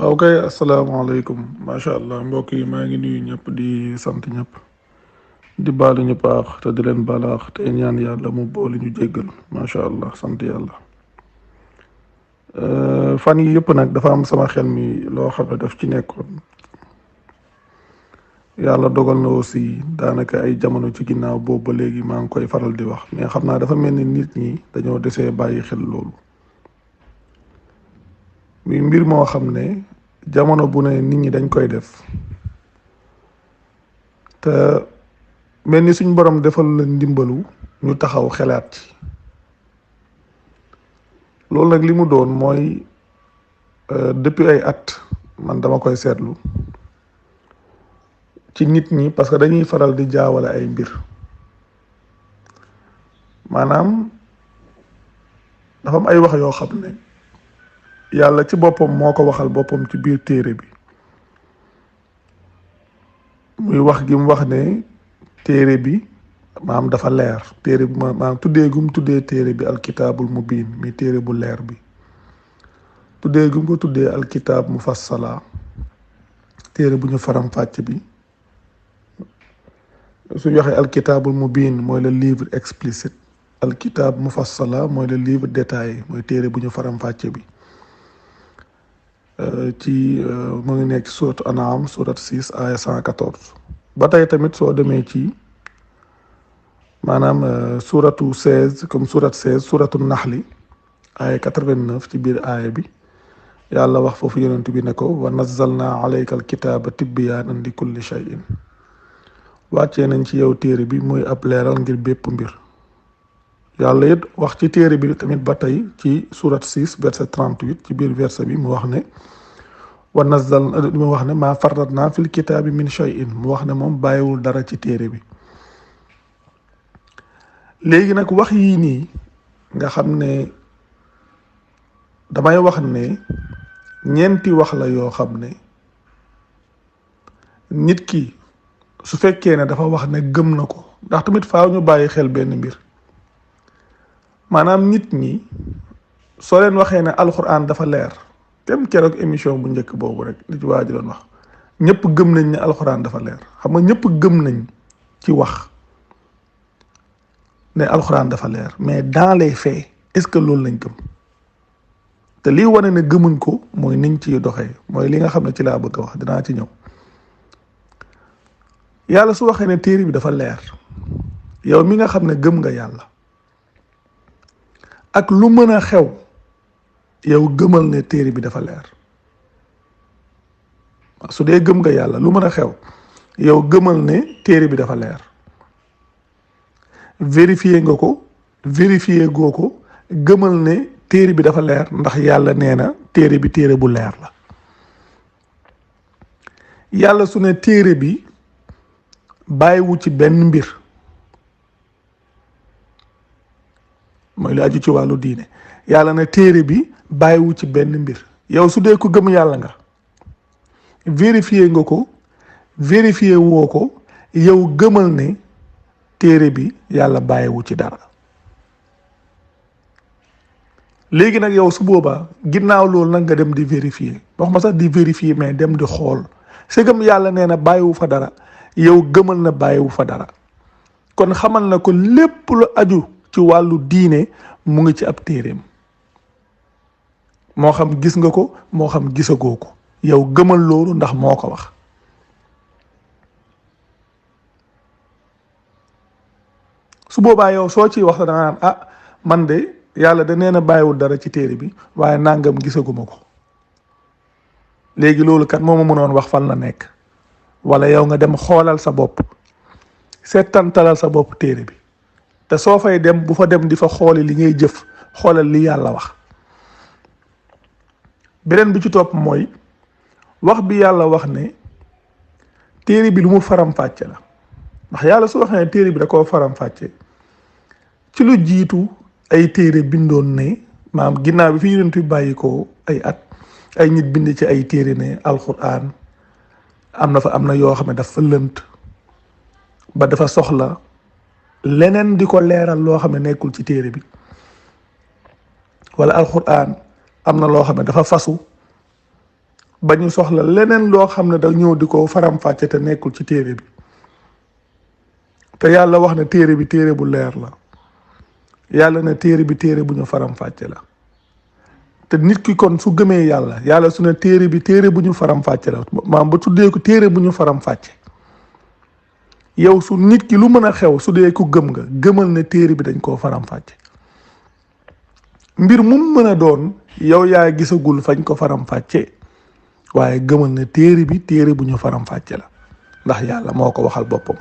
ok asalaamaaleykum macha allah mbokk yi maa ngi nuyu ñëpp di sant ñëpp di baalu ñu paax te di leen balaax te ñaan yàlla mu boole ñu jéggal macha allah sant yàlla. Fan yi yëpp nag dafa am sama xel mi loo xam ne daf ci nekkoon yàlla dogal na aussi daanaka ay jamono ci ginnaaw boobu ba léegi maa ngi koy faral di wax mais xam naa dafa mel ni nit ñi dañoo desee bàyyi xel loolu. muy mbir moo xam ne jamono bu ne nit ñi dañ koy def te mel ni suñ borom defal la ndimbalu ñu taxaw xelaat ci loolu nag li mu doon mooy depuis ay at man dama koy seetlu ci nit ñi parce que dañuy faral di jaawale ay mbir maanaam dafa am ay wax yoo xam ne yàlla ci boppam moo ko waxal boppam ci biir téere bi muy wax gi mu wax ne téere bi maam dafa leer téere bi maam tuddee gum tuddee téere bi alkitaabul mubiin mi téere bu leer bi tuddee gum ko tuddee alkitaab mufassala téere bu ñu faram fàcc bi su waxee alkitaabul mubiin mooy le livre explicite alkitaab mufassala mooy le livre détaillé mooy téere bu ñu faram fàcce bi ci mu ngi nekk surat An'am surat 6 aya 114 ba tey tamit soo demee ci maanaam suratu 16 comme surat 16 suratu naxli aya 89 ci biir aaya bi yàlla wax foofu yonent bi ne ko wa nazzalna alayka alkitaaba tibyaanan li kulli shay'in wàccee nañ ci yow téere bi muy ab leeral ngir bépp mbir yàlla it wax ci téere bi tamit ba tey ci surat 6 verset 38 ci biir verset bi mu wax ne wa nazzal mu wax ne maa farratna fil kitaabi min shay'in mu wax ne moom bàyyiwul dara ci téere bi léegi nag wax yii nii nga xam ne damay wax ne ñeenti wax la yoo xam ne nit ki su fekkee ne dafa wax ne gëm na ko ndax tamit faaw ñu bàyyi xel benn mbir maanaam nit ñi soo leen waxee ne alxuraan dafa leer tem keroog émission bu njëkk boobu rek li ci waa ji doon wax ñëpp gëm nañ ne alxuraan dafa leer xam nga ñëpp gëm nañ ci wax ne alxuraan dafa leer mais dans les faits est-ce que loolu lañ gëm te lii wane ne gëmuñ ko mooy niñ ciy doxee mooy li nga xam ne ci laa bëgg a wax dinaa ci ñëw yàlla su waxee ne téere bi dafa leer yow mi nga xam ne gëm nga yàlla ak lu mën a xew yow gëmal ne téere bi dafa leer su dee gëm nga yàlla lu mën a xew yow gëmal ne téere bi dafa leer vérifier nga ko vérifier goo ko gëmal ne téere bi dafa leer ndax yàlla nee na téere bi téere bu leer la yàlla su ne téere bi bàyyiwu ci benn mbir mooy lu aju ci wàllu diine yàlla ne téere bi bàyyiwu ci benn mbir yow su dee ko gëm yàlla nga vérifier nga ko vérifier woo ko yow gëmal ne téere bi yàlla bàyyiwu ci dara léegi nag yow su boobaa ginnaaw loolu nag nga dem di vérifier wax ma sax di vérifier mais dem di xool segam yàlla nee na bàyyiwu fa dara yow gëmal na bàyyiwu fa dara kon xamal na ko lépp lu aju ci wàllu diine mu ngi ci ab téereem moo xam gis nga ko moo xam gisagoo ko yow gëmal loolu ndax moo ko wax su boobaa yow soo ciy wax da nga naan ah man de yàlla da nee na bàyyiwul dara ci téere bi waaye nangam gisaguma ko léegi loolu kat moo ma mënoon wax fan la nekk wala yow nga dem xoolal sa bopp seetantalal sa bopp téere bi te soo fay dem bu fa dem di fa xooli li ngay jëf xoolal li yàlla wax beneen bi ci topp mooy wax bi yàlla wax ne téere bi lu mu faram-fàcce la ndax yàlla su waxee ne téere bi da koo faram-fàcce ci lu jiitu ay téere bindoon ne maam ginnaaw bi fi yonent bi bàyyi ko ay at ay nit bind ci ay téere ne alxuraan am na yoo xam ne dafa lënt ba dafa soxla leneen di ko leeral loo xam ne nekkul ci téere bi wala alxuraan am na loo xam ne dafa fasu ba ñu soxla leneen loo xam ne da ñëw di ko faram-fàcce te nekkul ci téere bi te yàlla wax na téere bi téere bu leer la yàlla na téere bi téere bu ñu faram-fàcce la te nit ki kon su gëmee yàlla yàlla su ne téere bi téere bu ñu faram-fàcce la maam ba tuddee ko téere bu ñu faram-fàcce yow su nit ki lu mën a xew su dee ku gëm nga gëmal ne téere bi dañ koo faram-fàcce mbir mu mën a doon yow yaa gisagul fañ ko faram-fàcce waaye gëmal ne téere bi téere bu ñu faram-fàcce la ndax yàlla moo ko waxal boppam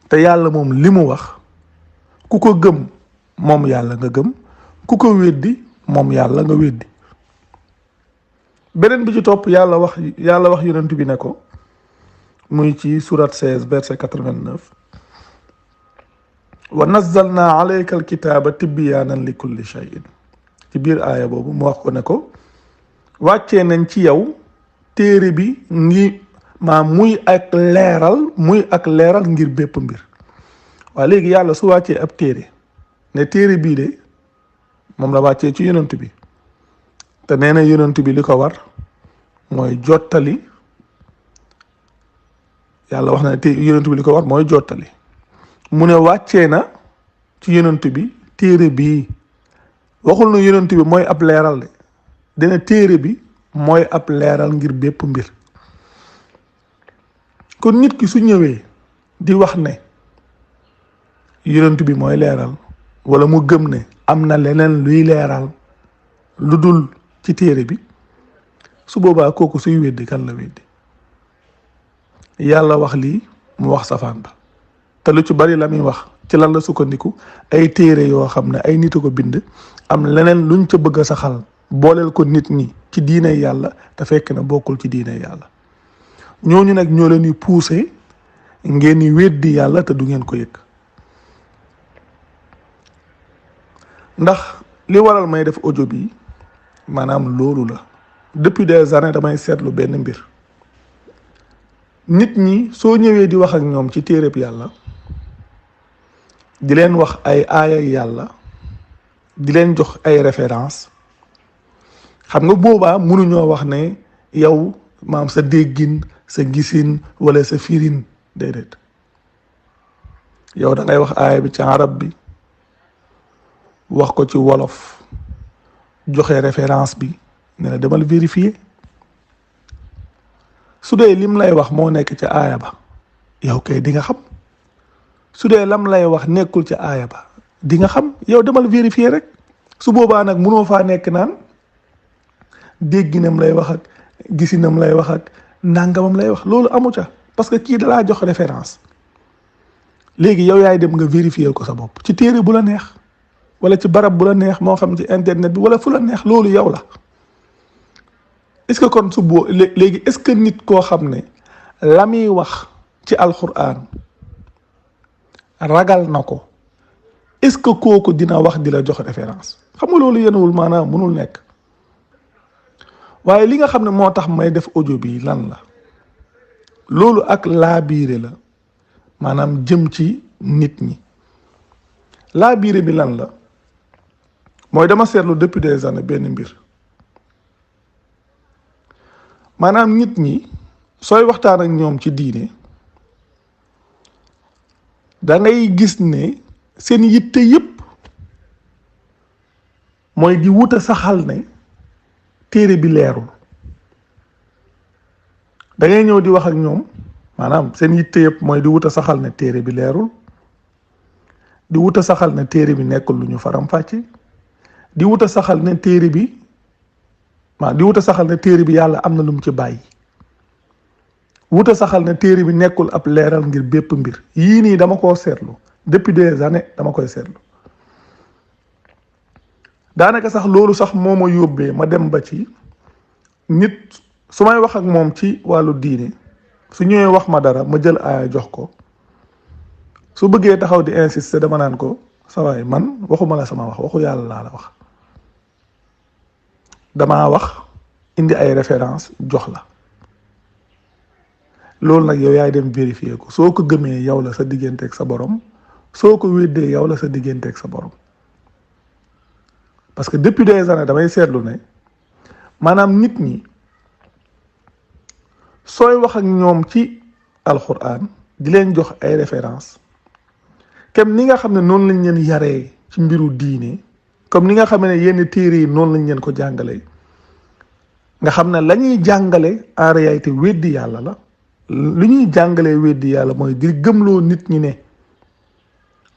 te yàlla moom li mu wax ku ko gëm moom yàlla nga gëm ku ko weddi moom yàlla nga weddi beneen bi ci topp yàlla wax yonent bi ne ko muy ci surat 16 verset 89 wa nazzalna alayka alkitaaba tibyaanan li kulli shay'in ci biir aaya boobu mu wax ko ne ko wàccee nañ ci yow téere bi ngi muy ak leeral ngir bépp mbir waaye léegi yàlla su wàccee ab téere ne téere bii de moom la wàccee ci yonent bi te nee na yonent bi li ko war mooy jottali yàlla wax na ne yonent bi li ko war mooy jottali mu ne wàccee na ci yonent bi téere bii waxul na yonent bi mooy ab leeral de dina téere bi mooy ab leeral ngir bépp mbir kon nit ki su ñëwee di wax ne yonent bi mooy leeral wala mu gëm ne am na leneen luy leeral lu dul ci téere bi su boobaa kooku suy weddi kan la weddi yàlla wax lii mu wax safaan ba te lu ci bari la muy wax ci lan la sukkandiku ay téere yoo xam ne ay nit a ko bind am leneen luñ ca bëgg a saxal booleel ko nit ñi ci diine yàlla te fekk na bokkul ci diine yàlla ñooñu nag ñoo leen di pousser ngeen di weddi yàlla te du ngeen ko yëg ndax li waral may def audio bi maanaam loolu la depuis des années damay seetlu benn mbir nit ñi soo ñëwee di wax ak ñoom ci téereb yàlla di leen wax ay aaya yàlla di leen jox ay référence xam nga boobaa mënuñoo wax ne yow maam sa déggin sa gisin wala sa firin déedéet yow da ngay wax aaya bi ci arab bi wax ko ci wolof joxe référence bi ne la demal vérifier su dee lim lay wax moo nekk ci aaya ba yow kay di nga xam su dee lam lay wax nekkul ci aaya ba di nga xam yow demal vérifier rek su boobaa nag mënoo faa nekk naan dégginam lay wax ak gisinam lay wax ak nangamam lay wax loolu amu ca parce que kii dalaa jox référence léegi yow yaay dem nga vérifier ko sa bopp ci téere bu la neex wala ci barab bu la neex moo xam ci internet bi wala fu la neex loolu yow la est-ce que kon su boo léegi est-ce que nit koo xam ne la muy wax ci alquran ragal na ko est-ce que kooku dina wax di la jox référence xam nga loolu yenewul maanaam mënul nekk waaye li nga xam ne moo tax may def audio bi lan la loolu ak laabiire la maanaam jëm ci nit ñi laabiire bi lan la mooy dama seetlu depuis des années benn mbir maanaam nit ñi sooy waxtaan ak ñoom ci diine da ngay gis ne seen yitte yépp mooy di wuta saxal ne téere bi leerul da ngay ñëw di wax ak ñoom maanaam seen yitte yépp mooy di wuta saxal ne téere bi leerul di wuta saxal ne téere bi nekkul lu ñu faram-fàcce di wuta saxal ne téere bi di wuta saxal ne téere bi yàlla am na lu mu ci bàyyi wuta saxal ne téere bi nekkul ab leeral ngir bépp mbir yii nii dama koo seetlu depuis des années dama koy seetlu daanaka sax loolu sax moo ma yóbbee ma dem ba ci nit su may wax ak moom ci wàllu diine su ñëwee wax ma dara ma jël aaya jox ko su bëggee taxaw di insister dama naan ko sa waay man waxuma la sama wax waxu yàlla laa la wax damaa wax indi ay référence jox la loolu nag yow yaay dem vérifier ko soo ko gëmee yow la sa digganteeg sa borom soo ko weddee yow la sa digganteeg sa borom parce que depuis des années damay seetlu ne maanaam nit ñi sooy wax ak ñoom ci alxuraan di leen jox ay référence comme ni nga xam ne noonu lañ leen yaree ci mbiru diine, comme ni nga xam ne yenn téere yi noonu lañ leen ko jàngalee, nga xam ne la ñuy jàngale en réalité weddi yàlla la. lu ñuy jàngalee weddi yàlla mooy di gëmloo nit ñi ne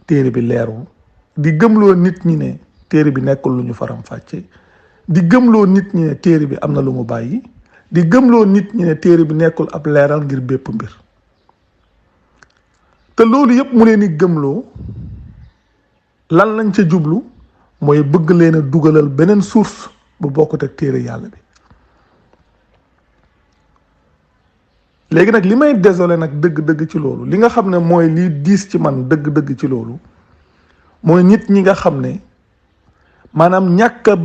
téere bi leerul, di gëmloo nit ñi ne téere bi nekkul lu ñu faram fàcce, di gëmloo nit ñi ne téere bi am na lu mu bàyyi, di gëmloo nit ñi ne téere bi nekkul ab leeral ngir bépp mbir. te loolu yëpp mu leen di gëmloo lan lañ ca jublu mooy bëgg leen a dugalal beneen source bu bokkut ak téere yàlla bi. léegi nag li may désolé nag dëgg-dëgg ci loolu, li nga xam ne mooy lii diis ci man dëgg-dëgg ci loolu, mooy nit ñi nga xam ne maanaam ñàkk a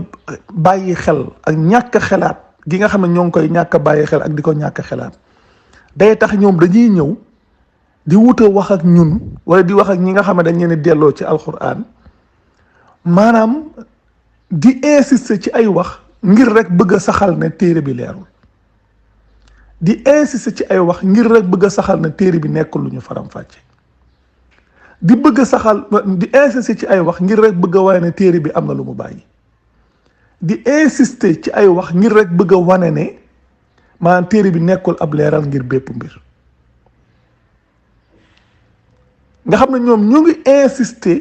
bàyyi xel ak ñàkk xelaat gi nga xam ne ñoo ngi koy ñàkk a bàyyi xel ak di ko ñàkk xelaat day tax ñoom dañuy ñëw di wuta wax ak ñun wala di wax ak ñi nga xam ne dañ leen delloo ci alxuraan, maanaam di insister ci ay wax ngir rek bëgg a saxal ne téere bi leerul, di insister ci ay wax ngir rek bëgg a saxal ne téere bi nekkul lu ñu faram fàcce, di bëgg a saxal di insister ci ay wax ngir rek bëgg a wane ne téere bi am na lu mu bàyyi, di insister ci ay wax ngir rek bëgg a wane ne maanaam téere bi nekkul ab leeral ngir bépp mbir. nga xam ne ñoom ñu ngi insister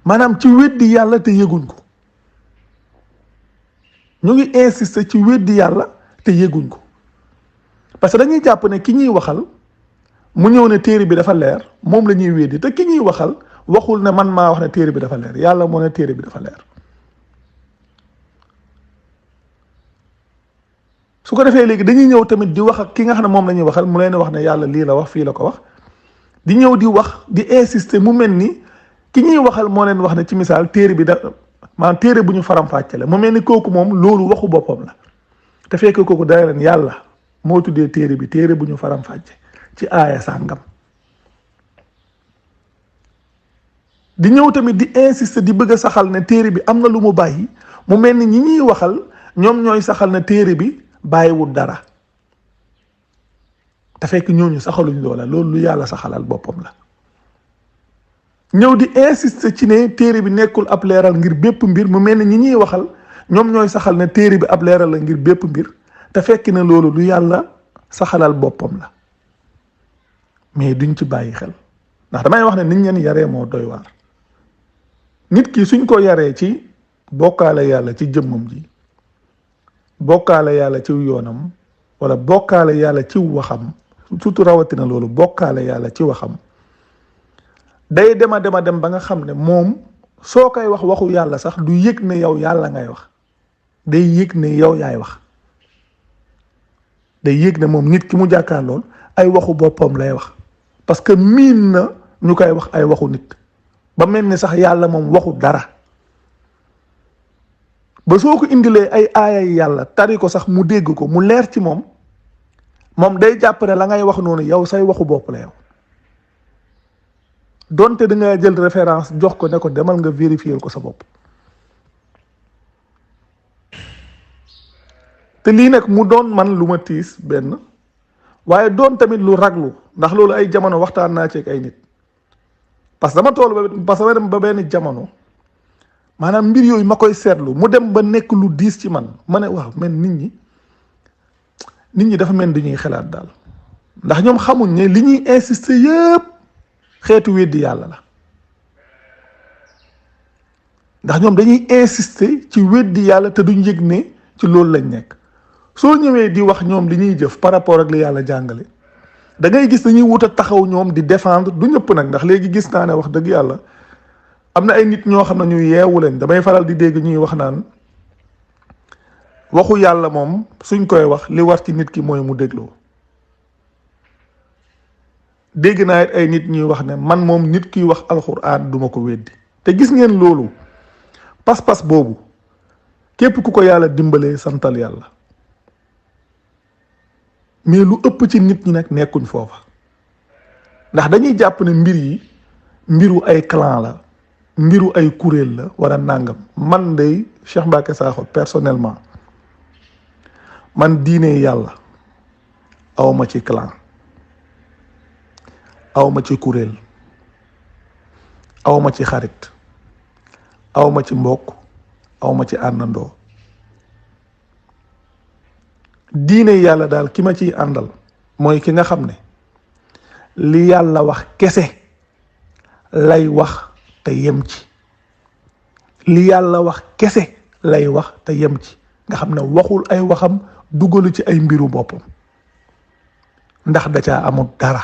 maanaam ci weddi yàlla te yëguñ ko, ñu ngi insister ci weddi yàlla te yëguñ ko, parce que dañuy jàpp ne ki ñuy waxal mu ñëw ne téere bi dafa leer moom la ñuy weddi, te ki ñuy waxal waxul ne man maa wax ne téere bi dafa leer, yàlla moo ne téere bi dafa leer. su ko defee léegi dañuy ñëw tamit di wax ak ki nga xam ne moom la ñuy waxal mu leen wax ne yàlla lii la wax fii la ko wax, di ñëw di wax di insister mu mel ni ki ñuy waxal moo leen wax ne ci misaal téere bi da maanaam téere bu ñu faram-fàcce la, mu mel ni kooku moom loolu waxu boppam la, te fekk kooku day leen yàlla moo tuddee téere bi téere bu ñu faram-fàcce ci aaya sàngam. di ñëw tamit di insister di bëgg a saxal ne téere bi am na lu mu bàyyi, mu mel ni ñi ñuy waxal ñoom ñooy saxal ne téere bi bàyyiwul dara, te fekk ñooñu saxaluñ loola, loolu lu yàlla saxalal boppam la. ñëw di insister ci ne téere bi nekkul ab leeral ngir bépp mbir, mu mel ni ñi ñuy waxal ñoom ñooy saxal ne téere bi ab leeral la ngir bépp mbir, te fekk ne loolu lu yàlla saxalal boppam la, mais duñ ci bàyyi xel. ndax damay wax ne niñ leen yaree moo doy waar. nit ki suñ ko yaree ci bokkaale yàlla ci jëmmam ji, bokkaale yàlla ci yoonam, wala bokkaale yàlla ci waxam, surtout rawatina loolu bokkaale yàlla ci waxam, day dem ba nga xam ne moom soo koy wax waxu yàlla sax du yëg ne yow yàlla ngay wax, day yëg ne yow yaay wax, day yëg ne moom nit ki mu jàkkaar lool ay waxu boppam lay wax, parce que miin na ñu koy wax ay waxu nit ba mel ni sax yàlla moom waxu dara. ba soo ko indilee ay aayay yàlla tari ko sax mu dégg ko mu leer ci moom day jàpp ne la ngay wax noonu yow say waxu bopp la yow, donte da nga jël référence jox ko ne ko demal nga vérifier ko sa bopp. te lii nag mu doon man lu ma tiis benn, waaye doon tamit lu raglu, ndax loolu ay jamono waxtaan naa ci ak ay nit, parce que dama dem ba benn jamono maanaam mbir yooyu ma koy seetlu mu dem ba nekk lu diis ci man, ma ne waaw men nit ñi dafa mel dañuy xalaat daal, ndax ñoom xamuñ ne li ñuy insister yëpp xeetu weddi yàlla la. ndax ñoom dañuy insister ci weddi yàlla te duñ yëg ne ci loolu lañ nekk. soo ñëwee di wax ñoom li ñuy jëf par rapport ak li yàlla jàngale, da ngay gis dañuy wut a taxaw ñoom di défendre, du ñëpp nag, ndax léegi gis naa ne wax dëgg yàlla am na ay nit ñoo xam ne ñu yeewu leen, damay faral di dégg ñuy wax naan waxu yàlla moom suñ koy wax li war ci nit ki mooy mu dégloo. dégg naa it ay nit ñuy wax ne man moom nit kiy wax alxuraan duma ko weddi, te gis ngeen loolu pas-pas boobu képp ku ko yàlla dimbalee santal yàlla, mais lu ëpp ci nit ñi nag nekkuñ foofa, ndax dañuy jàpp ne mbir yi mbiru ay clan la, mbiru ay kuréel la wala nàngam. Man day Cheikh Mbacké Sakho personnellement man diine yàlla awma ci clan, awma ci kuréel, awma ci xarit, awma ci mbokk, awma ci àndandoo. diine yàlla daal ki ma ciy àndal mooy ki nga xam ne li yàlla wax kese lay wax te yem ci. li yàlla wax kese lay wax te yem ci, nga xam ne waxul ay waxam dugalu ci ay mbiru boppam ndax da caa amul dara.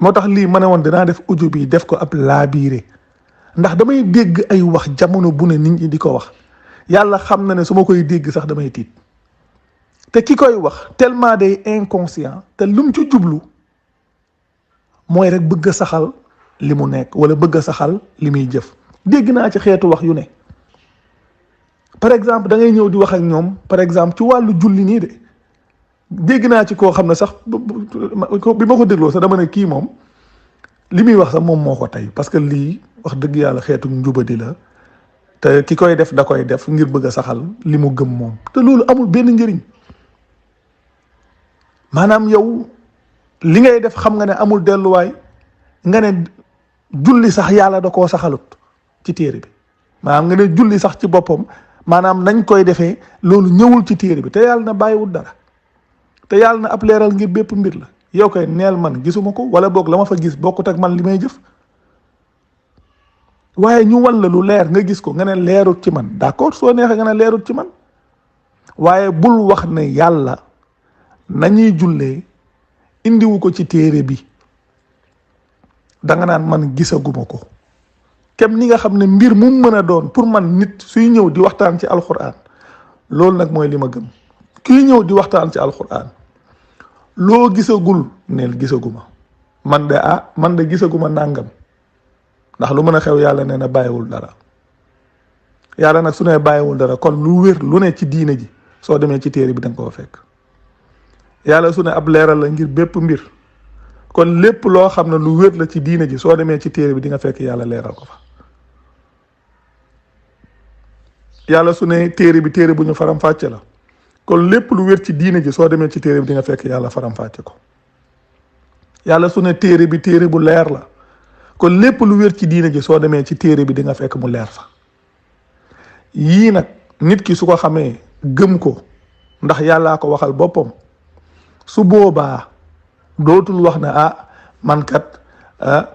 moo tax lii ma ne woon dinaa def audio bi def ko ab laabiire, ndax damay dégg ay wax jamono bu ne nit ñi di ko wax, yàlla xam na ne su ma koy dégg sax damay tiit. te ki koy wax tellement day inconscient, te lum ci jublu mooy rek bëgg a saxal li mu nekk wala bëgg a saxal li muy jëf. dégg naa ci xeetu wax yu ne. par exemple da ngay ñëw di wax ak ñoom par exemple ci wàllu julli nii de dégg naa ci koo xam ne sax bi ma ko dégloo sax dama ne kii moom li muy wax sax moom moo ko tey, parce que lii wax dëgg yàlla xeetu njubadi la te ki koy def da koy def ngir bëgg a saxal li mu gëm moom, te loolu amul benn njëriñ. maanaam yow li ngay def xam nga ne amul delluwaay, nga ne julli sax yàlla da koo saxalut ci téere bi, maanaam nga ne julli sax ci boppam maanaam nañ koy defee loolu ñëwul ci téere bi, te yàlla na bàyyiwul dara, te yàlla na ab leeral ngir bépp mbir la. yow koy neel man gisuma ko, wala boog la ma fa gis bokkut ak man li may jëf. waaye ñu wan la lu leer nga gis ko nga ne leerut ci man, d'accord, soo neexee nga ne leerut ci man, waaye bul wax ne yàlla nañuy jullee indiwu ko ci téere bi. danga naan man gisaguma ko. kem ni nga xam ne mbir mu mën a doon pour man nit suy ñëw di waxtaan ci alxuraan, loolu nag mooy li ma gëm. kuy ñëw di waxtaan ci alxuraan loo gisagul neel gisaguma, man de gisaguma nàngam, ndax lu mën a xew yàlla nee na bàyyiwul dara. yàlla nag su ne bàyyiwul dara kon lu wér lu ne ci diine ji soo demee ci téere bi danga koo fekk. yàlla su ne ab leeral la ngir bépp mbir, kon lépp loo xam ne lu wér la ci diine ji soo demee ci téere bi di nga fekk yàlla leeral ko fa. yàlla su ne téere bi téere bu ñu faram-fàcce la, kon lépp lu wér ci diine ji soo demee ci téere bi di nga fekk yàlla faram-fàcce ko. yàlla su ne téere bi téere bu leer la, kon lépp lu wér ci diine ji soo demee ci téere bi di nga fekk mu leer fa. yii nag nit ki su ko xamee gëm ko, ndax yàllaa ko waxal boppam, su boobaa dootul wax ne man kat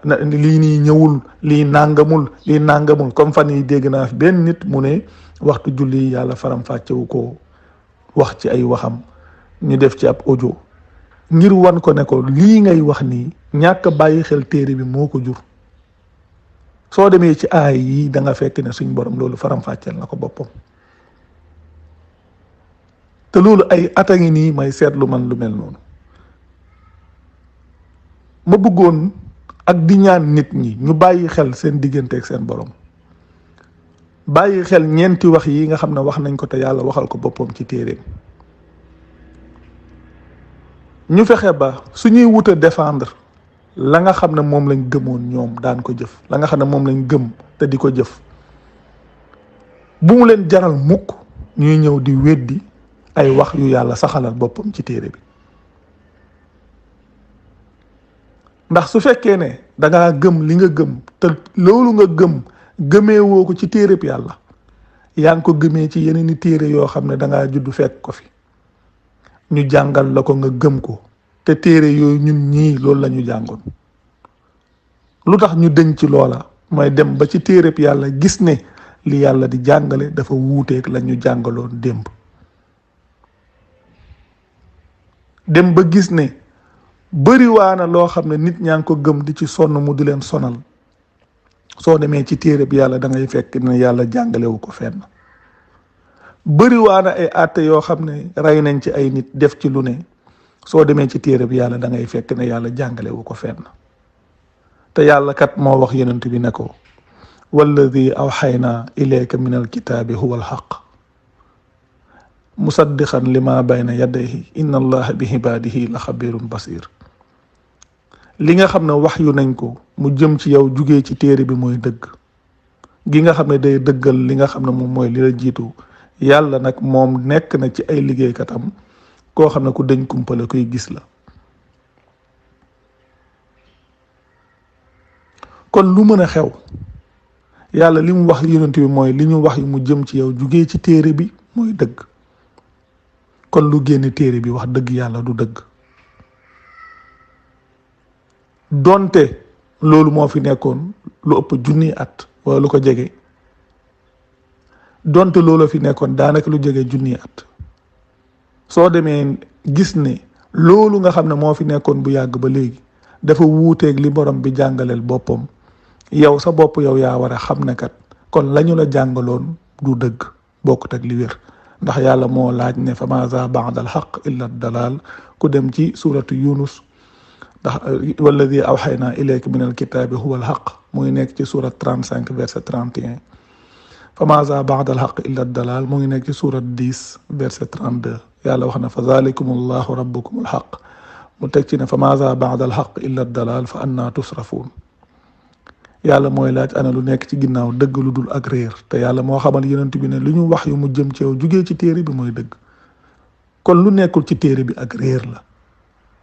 lii nii ñëwul, lii nàngamul comme fan yi dégg naa fi benn nit mu ne waxtu julli yàlla faram-fàccewu ko wax ci ay waxam, ñu def ci ab audio ngir wan ko ne ko lii ngay wax nii ñàkk bàyyi xel téere bi moo ko jur. soo demee ci aay yi da nga fekk ne suñ borom loolu faram-fàcceel na ko boppam. te loolu ay at a ngi nii may seetlu man lu mel noonu. ma bëggoon ak di ñaan nit ñi ñu bàyyi xel seen diggante ak seen borom, bàyyi xel ñeenti wax yi nga xam ne wax nañ ko te yàlla waxal ko boppam ci téereem. ñu fexe ba suñuy wut a défendre la nga xam ne moom lañ gëmoon ñoom daan ko jëf, la nga xam ne moom lañ gëm te di ko jëf, bu mu leen jaral mukk ñuy ñëw di weddi ay wax yu yàlla saxalal boppam ci téere bi. ndax su fekkee ne dangaa gëm li nga gëm te loolu nga gëmee woo ko ci téereb yàlla, yaa ngi ko gëmee ci yeneen i téere yoo xam ne dangaa judd fekk ko fi, ñu jàngal la ko nga gëm ko, te téere yooyu ñun ñii loolu la ñu jàngoon. lu tax ñu dëñ ci loola mooy dem ba ci téereb yàlla gis ne li yàlla di jàngale dafa wuuteeg la ñu jàngaloon démb. dem ba gis ne bëriwaana loo xam ne nit ñaa ngi ko gëm di ci sonn mu di leen sonal, soo demee ci téereb yàlla da ngay fekk ne yàlla jàngalewu ko fenn. bëriwaana ay àtte yoo xam ne rey nañ ci ay nit def ci lu ne, soo demee ci téere bi yàlla da ngay fekk ne yàlla jàngalewu ko fenn. te yàlla kat moo wax yonent bi ne ko walladi awxaynaa ilayka min alkitaabi huwa alxaq musaddiqan lima bayna yadayhi inna allaha bi ibaadihi la xabirun basir. li nga xam ne wax yu nañ ko mu jëm ci yow jugee ci téere bi mooy dëgg gi nga xam ne day dëggal li nga xam ne moom mooy li la jiitu yàlla nag moom nekk na ci ay liggéeykatam koo xam ne ku dañ kumpale kuy gis la. kon lu mën a xew yàlla li mu wax yonent bi mooy li ñu wax yu mu jëm ci yow jugee ci téere bi mooy dëgg kon lu génn téere bi wax dëgg yàlla du dëgg donte loolu moo fi nekkoon lu ëpp junni at wala lu ko jege donte loolu fi nekkoon daanaka lu jege junni at soo demee gis ne loolu nga xam ne moo fi nekkoon bu yàgg ba léegi dafa wuuteeg li borom bi jàngaleel boppam yow sa bopp yow yaa war a xam ne kat kon lañu la jàngaloon du dëgg bokkut ak li wér ndax yàlla moo laaj ne fa maaza ba'da al-haqq illa ad-dalal ku dem ci suratu Yunus ndax walladi awxaynaa ilayka min alkitaabi huwa alhaq mu ngi nekk ci surat 35 verset 31 fa maaza ba'da alhaq illa ad-dalal mu ngi nekk ci surat 10 verset 32 yàlla wax na fa zalikum allahu rabbukum alhaq mu teg ci ne fa maaza ba'da alhaq illa ad-dalal fa annaa tusrafuun yàlla mooy laaj ana lu nekk ci ginnaaw dëgg lu dul ak réer te yàlla moo xamal yonent bi ne lu ñu wax yu mu jëm ci yow jugee ci téere bi mooy dëgg kon lu nekkul ci téere bi ak réer la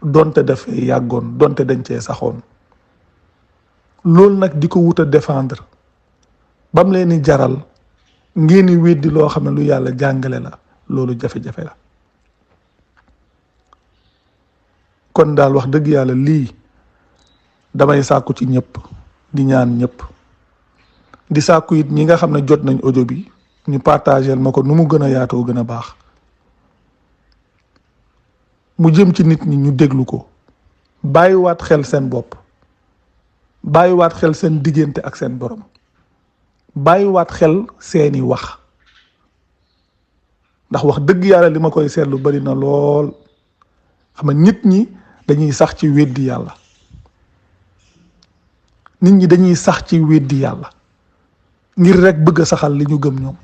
donte dafay yàggoon donte dañ cee saxoon loolu nag di ko wut a défendre bam leen di jaral ngeen di weddi loo xam ne lu yàlla jàngale la loolu jafe-jafe la kon daal wax dëgg yàlla lii damay sàkku ci ñëpp di ñaan ñëpp di sàkku it ñi nga xam ne jot nañ audio bi ñu partageel ma ko nu mu gën a yaatoo gën a baax mu jëm ci nit ñi ñu déglu ko bàyyiwaat xel seen bopp bàyyiwaat xel seen diggante ak seen borom bàyyiwaat xel seeni wax ndax wax dëgg yàlla li ma koy seetlu bari na lool xam nga nit ñi dañuy sax ci weddi yàlla nit ñi dañuy sax ci weddi yàlla ngir rek bëgg a saxal li ñu gëm ñoom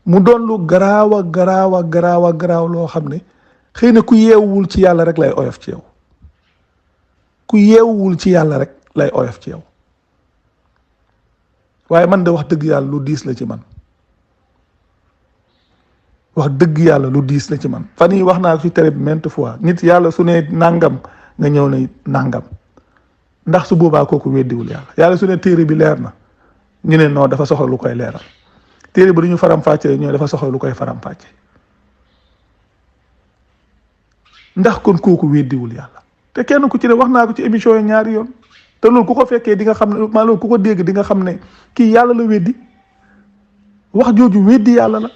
mu doon lu garaaw loo xam ne xëy na ku yeewul ci yàlla rek lay oyof ci yow ku yeewul ci yàlla rek lay oyof ci yow waaye man de wax dëgg yàlla lu diis la ci man wax dëgg yàlla lu diis la ci man fan yii wax naa fi tere bi maintes fois nit yàlla su ne nàngam nga ñëw ne nàngam ndax su boobaa kooku weddiwul yàlla su ne téere bi leer na ñu ne non dafa soxla lu koy leeral téere bi du ñu faram-fàccee ñoo dafa soxla lu koy faram-fàcce ndax kon kooku weddiwul yàlla te kenn ku ci ne wax naa ko ci émission yi ñaari yoon te loolu ku ko fekkee di nga xam ne maa loolu ku ko dégg di nga xam ne kii yàlla la weddi wax jooju weddi yàlla la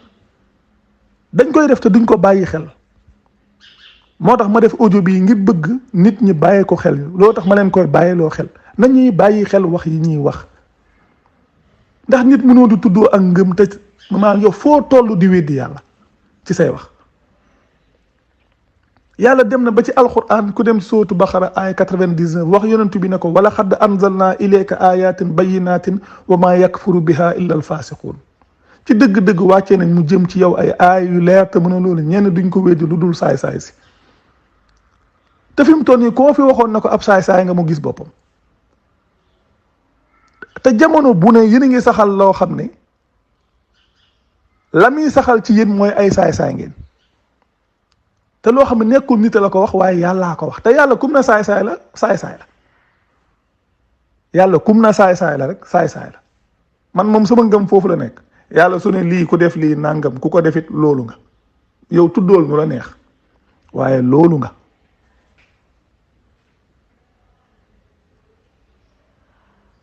dañ koy def te duñ ko bàyyi xel moo tax ma def audio bii ngir bëgg nit ñi bàyyi ko xel loo tax ma leen koy bàyyiloo xel nañuy bàyyi xel wax yi ñuy wax ndax nit mënoo di tuddoo ak ngëm te maanaam yow foo toll di weddi yàlla ci say wax yàlla dem na ba ci alquran ku dem sootu Baqara ay 99 wax yonent bi ne ko wala xadd anzalna ilayka ayatin bayyinatin wa ma yakfuru biha illa alfasiqun ci dëgg-dëgg wàccee nañ mu jëm ci yow ay aay yu leer te mën a loolu ñenn duñ ko weddi lu dul saay-saay si te fi mu toll nii koo fi waxoon na ko ab saay-saay nga mu gis boppam te jamono bu ne yéen a ngi saxal loo xam ne la muy saxal ci yéen mooy ay saay-saay ngeen te loo xam ne nekkul nit la ko wax waaye yàllaa ko wax te yàlla kum na saay-saay la saay-saay la yàlla kum na saay-saay la rek saay-saay la man moom sama ngëm foofu la nekk yàlla su ne lii ku def lii nangam ku ko defit loolu nga yow tuddool nu la neex waaye loolu nga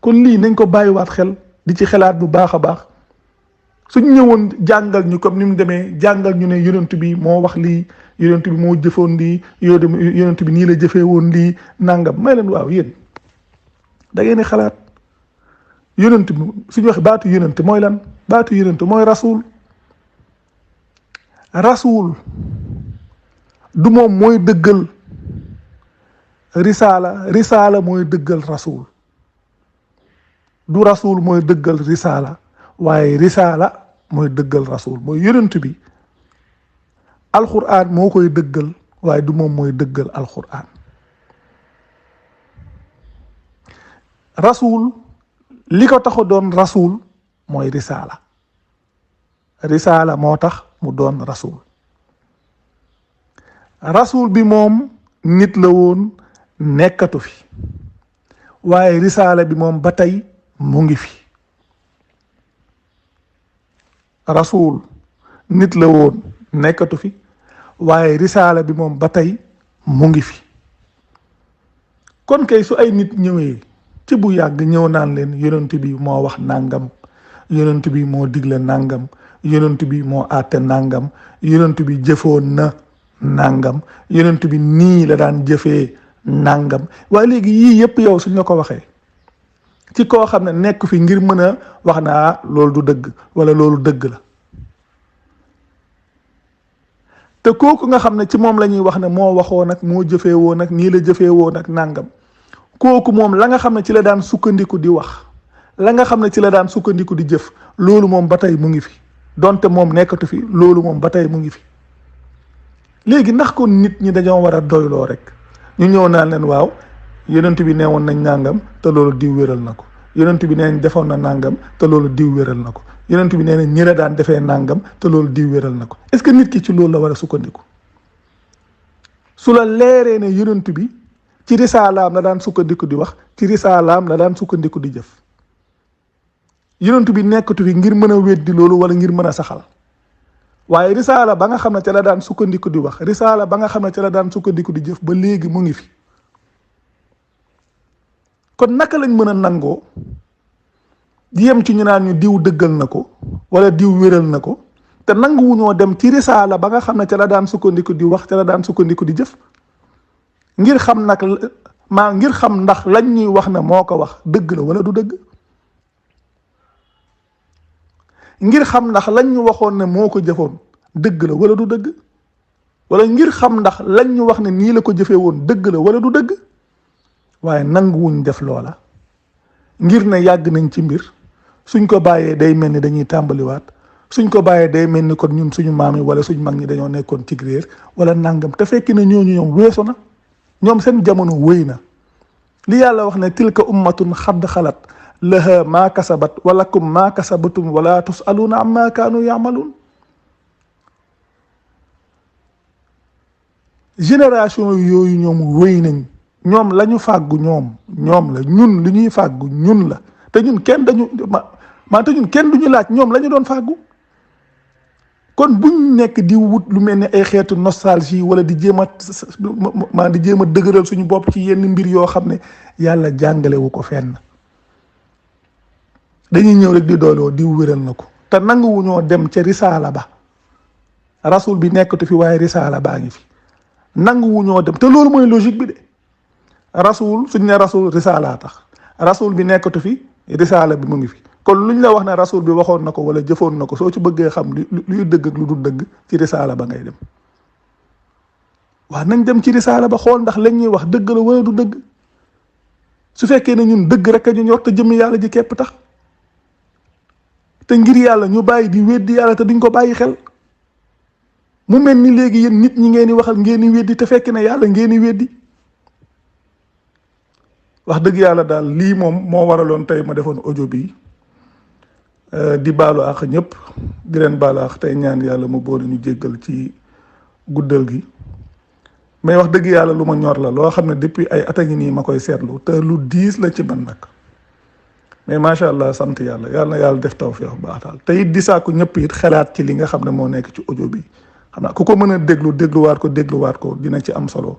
kon lii nañ ko bàyyiwaat xel di ci xelaat bu baax a baax suñ ñëwoon jàngal ñu comme ni mu demee jàngal ñu ne yonent bi moo wax lii yonent bi moo jëfoon lii yonent bi nii la jëfee woon lii nangam may leen waaw yéen da ngeen di xalaat yonent bi suñu wax baatu yonent mooy lan baatu yonent mooy rasul du moom mooy dëggal risaala mooy dëggal rasul du rasul mooy dëggal risaala waaye risaala mooy dëggal rasul mooy yonent bi alquran moo koy dëggal waaye du moom mooy dëggal alquran rasul li ko tax a doon rasul mooy risaala moo tax mu doon rasul bi moom nit la woon nekkatu fi waaye risaala bi moom ba tey mu ngi fi. rasul nit la woon nekkatu fi waaye risaala bi moom ba tey mu ngi fi. kon kay su ay nit ñëwee ci bu yàgg ñëw naan leen yonent bi moo wax nangam, yonent bi moo digle nangam, yonent bi moo àtte nangam, yonent bi jëfoon na nangam, yonent bi nii la daan jëfee nangam, waaye léegi yii yëpp yow suñ la ko waxee ci koo xam ne nekk fi ngir mën a wax na loolu du dëgg wala loolu dëgg la, te kooku nga xam ne ci moom la ñuy wax ne moo waxoo nag moo jëfee woon nag nii la jëfee woon nag nangam, kooku moom la nga xam ne ci la daan sukkandiku di wax, la nga xam ne ci la daan sukkandiku di jëf, loolu moom ba tey mu ngi fi, donte moom nekkatu fi, loolu moom ba tey mu ngi fi. léegi ndax kon nit ñi dañoo war a doyloo rek ñu ñëw naan leen waaw yonent bi neewoon nañ nangam te loolu diw wéral na ko, yonent bi nee nañ defoon na nangam te loolu diw wéral na ko, yonent bi nee nañ ñi la daan defee nangam te loolu diw wéral na ko. est-ce que nit ki ci loolu la war a sukkandiku? su la leeree ne yonent bi ci risaalaam la daan sukkandiku di wax, ci risaalaam la daan sukkandiku di jëf, yonent bi nekkatu fi ngir mën a weddi loolu wala ngir mën a saxal, waaye risaala ba nga xam ne ca la daan sukkandiku di wax, risaala ba nga xam ne ca la daan sukkandiku di jëf ba léegi mu ngi fi. kon naka lañ mën a nangoo di yem ci ñu naan ñu diw dëggal na ko wala diw wéral na ko te nanguwuñoo dem ci risaala ba nga xam ne ca la daan sukkandiku di wax, ca la daan sukkandiku di jëf, ngir xam nag ngir xam ndax lañ ñuy wax ne moo ko wax dëgg la wala du dëgg, ngir xam ndax lañ ñu waxoon ne moo ko jëfoon dëgg la wala du dëgg, wala ngir xam ndax lañ ñu wax ne nii la ko jëfee woon dëgg la wala du dëgg. waaye nanguwuñ def loola ngir ne yàgg nañ ci mbir, suñ ko bàyyee day mel ni dañuy tàmbaliwaat, suñ ko bàyyee day mel ni kon ñun suñu maam yi wala suñ mag ñi dañoo nekkoon ci réer wala nangam, te fekki na ñooñu ñoom weesu na, ñoom seen jamono wéy na. li yàlla wax ne tilka ummatun xadd xalat laha maa kasabat wa lakum maa kasabatum wala tusaluuna amma kaanu yaamaluun. génération yooyu ñoom wéy nañ, ñoom la ñu fàggu ñoom la, ñun li ñuy fàggu ñun la, te ñun kenn te ñun kenn duñu laaj ñoom la ñu doon fàggu. kon buñ nekk di wut lu mel ni ay xeetu nostalgie wala di jéem a dëgëral suñu bopp ci yenn mbir yoo xam ne yàlla jàngalewu ko fenn. dañuy ñëw rek di dooloo diw wéral na ko te nanguwuñoo dem ca risaala ba, rasul bi nekkatu fi waaye risaala baa ngi fi, nanguwuñoo dem, te loolu mooy logique bi de. rasul suñ ne rasul risaala tax, rasul bi nekkatu fi, risaala bi mu ngi fi, kon luñ la wax ne rasul bi waxoon na ko wala jëfoon na ko, soo ci bëggee xam luy dëgg ak lu dul dëgg ci risaala ba ngay dem. waaw nañ dem ci risaala ba xool ndax lañ ñuy wax dëgg la wala du dëgg. su fekkee ne ñun dëgg rek a ñu ñor te jëmm yàlla ji képp tax, te ngir yàlla ñu bàyyi di weddi yàlla te duñ ko bàyyi xel, mu mel ni léegi yéen nit ñi ngeen di waxal ngeen di weddi te fekk ne yàlla ngeen di weddi. wax dëgg yàlla daal lii moom moo waraloon tey ma defoon audio bi, di baalu àq ñëpp, di leen baalu àq tey ñaan yàlla mu boole ñu jéggal ci guddal gi. mais wax dëgg yàlla lu ma ñor la, loo xam ne depuis ay at a ngi nii ma koy seetlu te lu diis la ci man nag, mais macha allah sant yàlla, yàlla na yàlla def tawfeex bu baax daal. te it di sàkku ñëpp it xalaat ci li nga xam ne moo nekk ci audio bi. xam naa ku ko mën a dégluwaat ko dina ci am solo,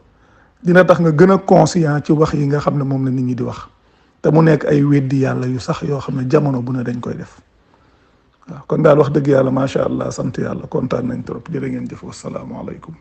dina tax nga gën a conscient ci wax yi nga xam ne moom la nit ñi di wax, te mu nekk ay weddi yàlla yu sax yoo xam ne jamono bu ne dañ koy def. waaw kon daal wax dëgg yàlla macha allah sant yàlla, kontaan nañ trop, jërë ngeen jëf, wassalaamu aleykum.